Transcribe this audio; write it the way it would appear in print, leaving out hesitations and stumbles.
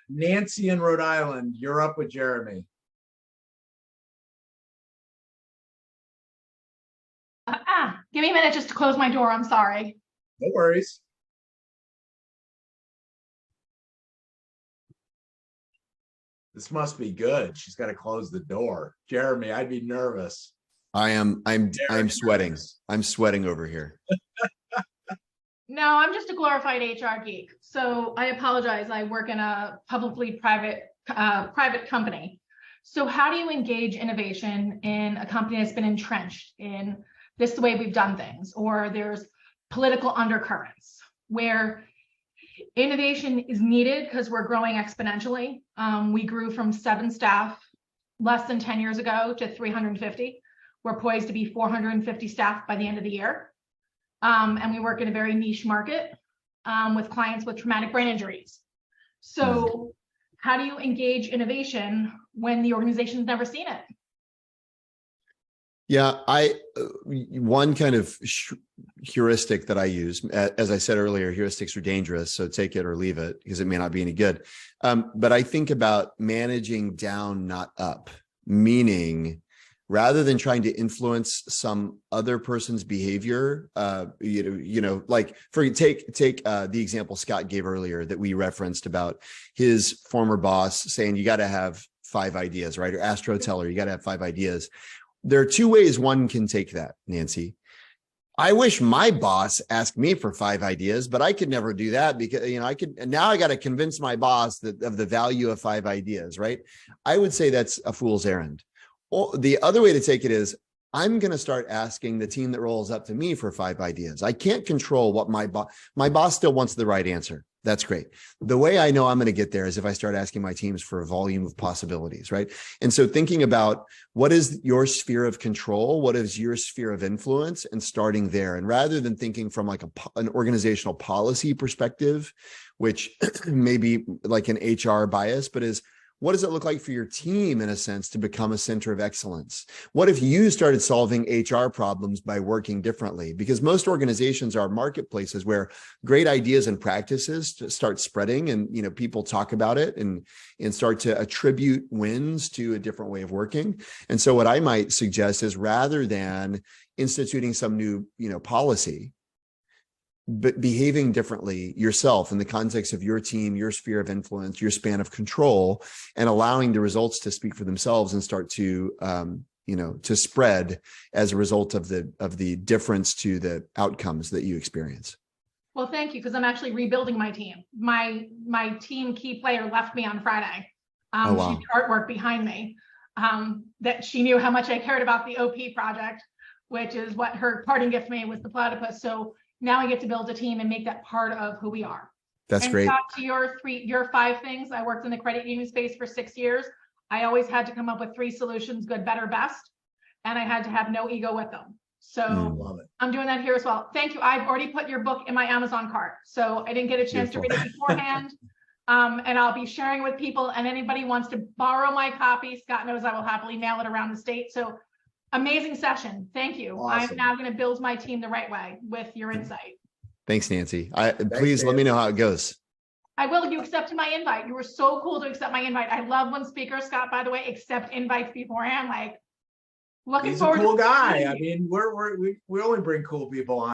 Nancy in Rhode Island, you're up with Jeremy. Give me a minute just to close my door. I'm sorry. No worries. This must be good. She's got to close the door. Jeremy, I'd be nervous. I'm sweating. I'm sweating over here. No, I'm just a glorified HR geek. So I apologize. I work in a publicly private company. So how do you engage innovation in a company that's been entrenched in this the way we've done things, or there's political undercurrents where innovation is needed because we're growing exponentially. We grew from 7 staff less than 10 years ago to 350. We're poised to be 450 staff by the end of the year. And we work in a very niche market with clients with traumatic brain injuries. So how do you engage innovation when the organization's never seen it? Yeah, one kind of heuristic that I use, as I said earlier, heuristics are dangerous, so take it or leave it because it may not be any good. But I think about managing down, not up, meaning rather than trying to influence some other person's behavior, like take the example Scott gave earlier that we referenced about his former boss saying you got to have 5 ideas, right? Or Astro Teller, you got to have 5 ideas. There are 2 ways one can take that, Nancy. I wish my boss asked me for 5 ideas, but I could never do that because, now I got to convince my boss of the value of 5 ideas, right? I would say that's a fool's errand. Or the other way to take it is I'm going to start asking the team that rolls up to me for 5 ideas. I can't control what my boss still wants the right answer. That's great. The way I know I'm going to get there is if I start asking my teams for a volume of possibilities, right? And so thinking about what is your sphere of control, what is your sphere of influence, and starting there. And rather than thinking from like an organizational policy perspective, which may be like an HR bias, but is what does it look like for your team, in a sense, to become a center of excellence? What if you started solving HR problems by working differently? Because most organizations are marketplaces where great ideas and practices start spreading, and people talk about it and start to attribute wins to a different way of working. And so what I might suggest is rather than instituting some new policy, but behaving differently yourself in the context of your team, your sphere of influence, your span of control, and allowing the results to speak for themselves and start to, to spread as a result of the difference to the outcomes that you experience. Well, thank you, because I'm actually rebuilding my team. My team key player left me on Friday. Oh, wow. She did artwork behind me that she knew how much I cared about the OP project, which is what her parting gift to me was the platypus. So now I get to build a team and make that part of who we are. That's great. Scott, to your 5 things, I worked in the credit union space for 6 years. I always had to come up with 3 solutions, good, better, best. And I had to have no ego with them. So I'm doing that here as well. Thank you. I've already put your book in my Amazon cart. So I didn't get a chance to read it beforehand. And I'll be sharing with people, and anybody wants to borrow my copy, Scott knows I will happily mail it around the state. So amazing session. Thank you. Awesome. I'm now going to build my team the right way with your insight. Thanks, Nancy. Please let me know how it goes. I will. You accepted my invite. You were so cool to accept my invite. I love when speakers, Scott, by the way, accept invites beforehand. Like, looking forward. He's a cool guy. I mean, we only bring cool people on.